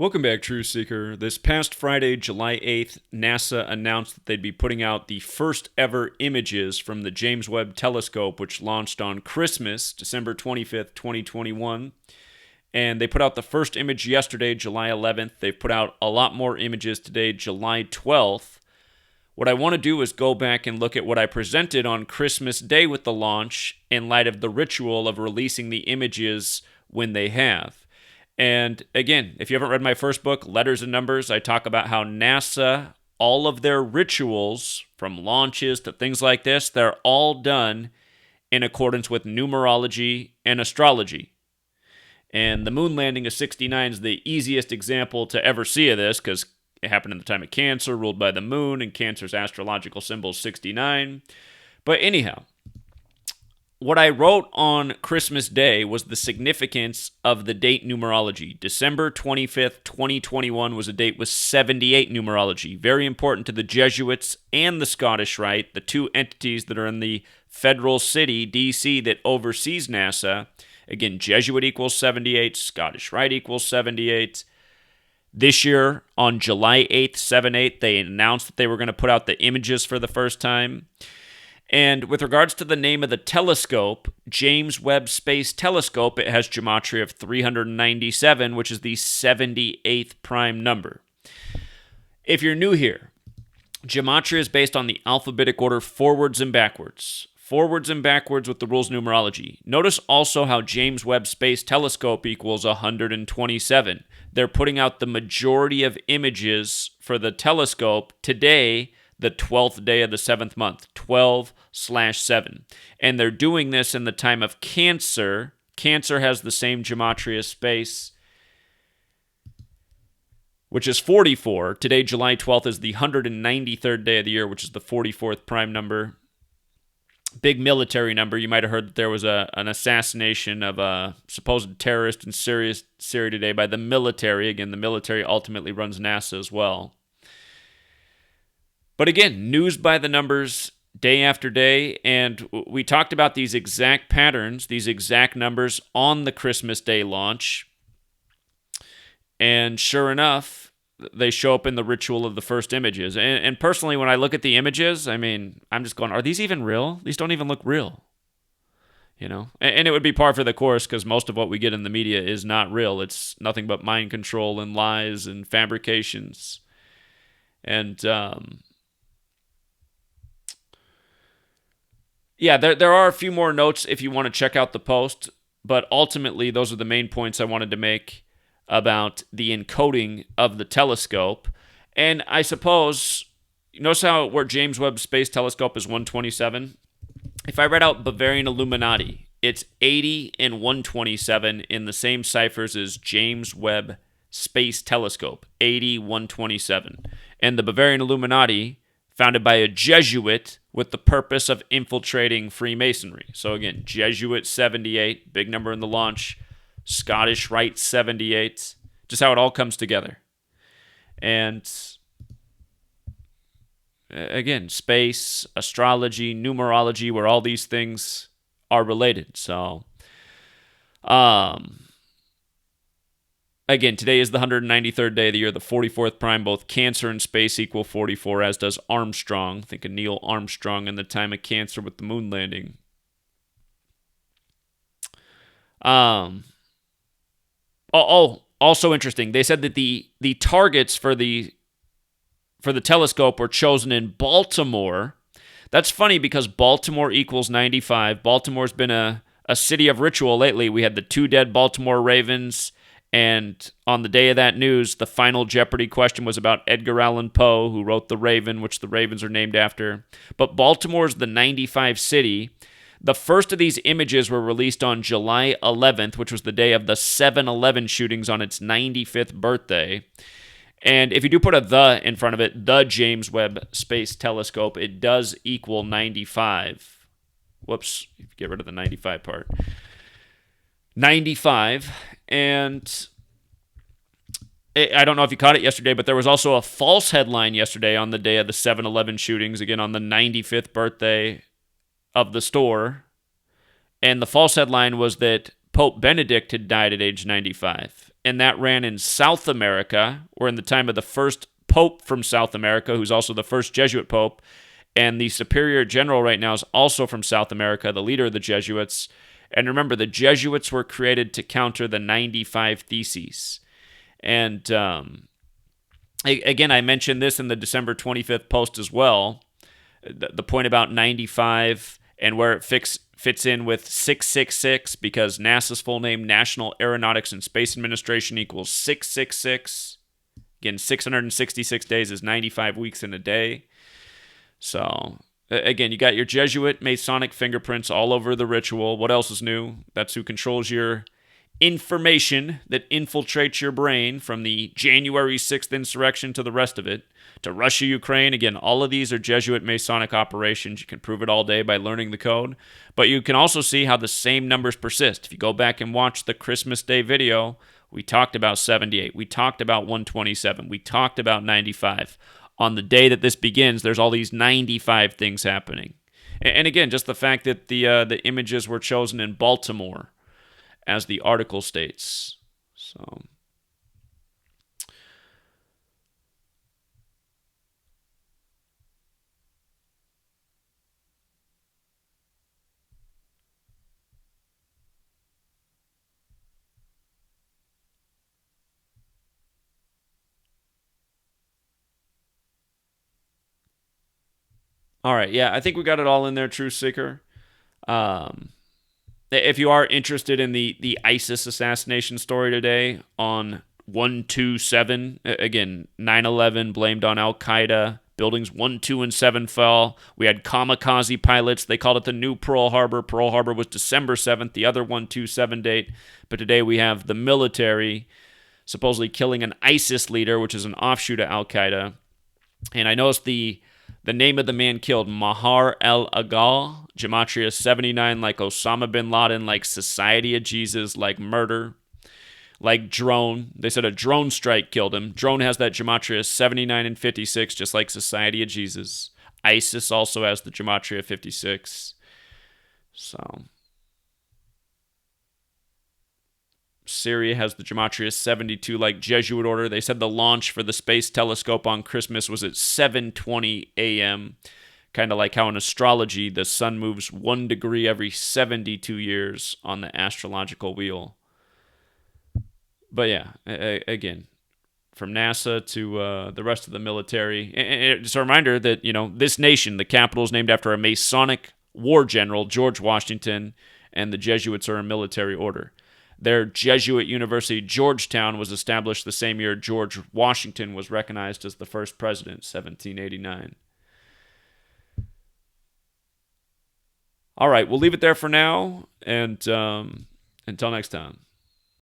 Welcome back, Truth Seeker. This past Friday, July 8th, NASA announced that they'd be putting out the first ever images from the James Webb Telescope, which launched on Christmas, December 25th, 2021. And they put out the first image yesterday, July 11th. They've put out a lot more images today, July 12th. What I want to do is go back and look at what I presented on Christmas Day with the launch in light of the ritual of releasing the images when they have. And again, if you haven't read my first book, Letters and Numbers, I talk about how NASA, all of their rituals, from launches to things like this, they're all done in accordance with numerology and astrology. And the moon landing of 69 is the easiest example to ever see of this, because it happened in the time of Cancer, ruled by the moon, and Cancer's astrological symbol is 69. But anyhow, what I wrote on Christmas Day was the significance of the date numerology. December 25th, 2021 was a date with 78 numerology. Very important to the Jesuits and the Scottish Rite, the two entities that are in the federal city, D.C., that oversees NASA. Again, Jesuit equals 78, Scottish Rite equals 78. This year, on July 8th, 7/8, they announced that they were going to put out the images for the first time. And with regards to the name of the telescope, James Webb Space Telescope, it has gematria of 397, which is the 78th prime number. If you're new here, gematria is based on the alphabetic order forwards and backwards. Forwards and backwards with the rules of numerology. Notice also how James Webb Space Telescope equals 127. They're putting out the majority of images for the telescope today, the 12th day of the 7th month, 12/7. And they're doing this in the time of Cancer. Cancer has the same gematria space, which is 44. Today, July 12th, is the 193rd day of the year, which is the 44th prime number. Big military number. You might have heard that there was an assassination of a supposed terrorist in Syria today by the military. Again, the military ultimately runs NASA as well. But again, news by the numbers day after day, and we talked about these exact patterns, these exact numbers on the Christmas Day launch. And sure enough, they show up in the ritual of the first images. And personally, when I look at the images, I mean, I'm just going, are these even real? These don't even look real. You know? And it would be par for the course, because most of what we get in the media is not real. It's nothing but mind control and lies and fabrications. And yeah, there are a few more notes if you want to check out the post, but ultimately those are the main points I wanted to make about the encoding of the telescope. And I suppose, notice how where James Webb Space Telescope is 127? If I read out Bavarian Illuminati, it's 80 and 127 in the same ciphers as James Webb Space Telescope, 80, 127. And the Bavarian Illuminati, founded by a Jesuit with the purpose of infiltrating Freemasonry. So again, Jesuit 78, big number in the launch. Scottish Rite 78. Just how it all comes together. And again, space, astrology, numerology, where all these things are related. So, again, today is the 193rd day of the year, the 44th prime. Both Cancer and space equal 44, as does Armstrong. Think of Neil Armstrong in the time of Cancer with the moon landing. Also interesting. They said that the targets for the telescope were chosen in Baltimore. That's funny because Baltimore equals 95. Baltimore's been a city of ritual lately. We had the 2 dead Baltimore Ravens. And on the day of that news, the final Jeopardy question was about Edgar Allan Poe, who wrote The Raven, which the Ravens are named after. But Baltimore's the 95 city. The first of these images were released on July 11th, which was the day of the 7/11 shootings on its 95th birthday. And if you do put a "the" in front of it, the James Webb Space Telescope, it does equal 95. Whoops, get rid of the 95 part. 95. And I don't know if you caught it yesterday, but there was also a false headline yesterday on the day of the 7/11 shootings, again on the 95th birthday of the store. And the false headline was that Pope Benedict had died at age 95. and that ran in South America, or in the time of the first pope from South America, who's also the first Jesuit pope. And the superior general right now is also from South America, the leader of the Jesuits. And remember, the Jesuits were created to counter the 95 Theses. And again, I mentioned this in the December 25th post as well. The point about 95 and where it fits in with 666, because NASA's full name, National Aeronautics and Space Administration, equals 666. Again, 666 days is 95 weeks in a day. So, again, you got your Jesuit Masonic fingerprints all over the ritual. What else is new? That's who controls your information that infiltrates your brain, from the January 6th insurrection to the rest of it, to Russia, Ukraine. Again, all of these are Jesuit Masonic operations. You can prove it all day by learning the code. But you can also see how the same numbers persist. If you go back and watch the Christmas Day video, we talked about 78. We talked about 127. We talked about 95. On the day that this begins, there's all these 95 things happening. And again, just the fact that the images were chosen in Baltimore, as the article states. So, all right, yeah, I think we got it all in there, Truth Seeker. If you are interested in the ISIS assassination story today on 127, again, 9/11 blamed on Al-Qaeda. Buildings 1, 2, and 7 fell. We had kamikaze pilots. They called it the new Pearl Harbor. Pearl Harbor was December 7th, the other 127 date. But today we have the military supposedly killing an ISIS leader, which is an offshoot of Al-Qaeda. And I noticed the name of the man killed, Mahar el-Agal, Gematria 79, like Osama bin Laden, like Society of Jesus, like murder, like drone. They said a drone strike killed him. Drone has that Gematria 79 and 56, just like Society of Jesus. ISIS also has the Gematria 56. So, Syria has the Gematria 72, like Jesuit order. They said the launch for the Space Telescope on Christmas was at 7:20 a.m., kind of like how in astrology the sun moves 1 degree every 72 years on the astrological wheel. But yeah, again, from NASA to the rest of the military, and it's a reminder that, this nation, the capital is named after a Masonic war general, George Washington, and the Jesuits are a military order. Their Jesuit University, Georgetown, was established the same year George Washington was recognized as the first president, 1789. All right, we'll leave it there for now, and until next time.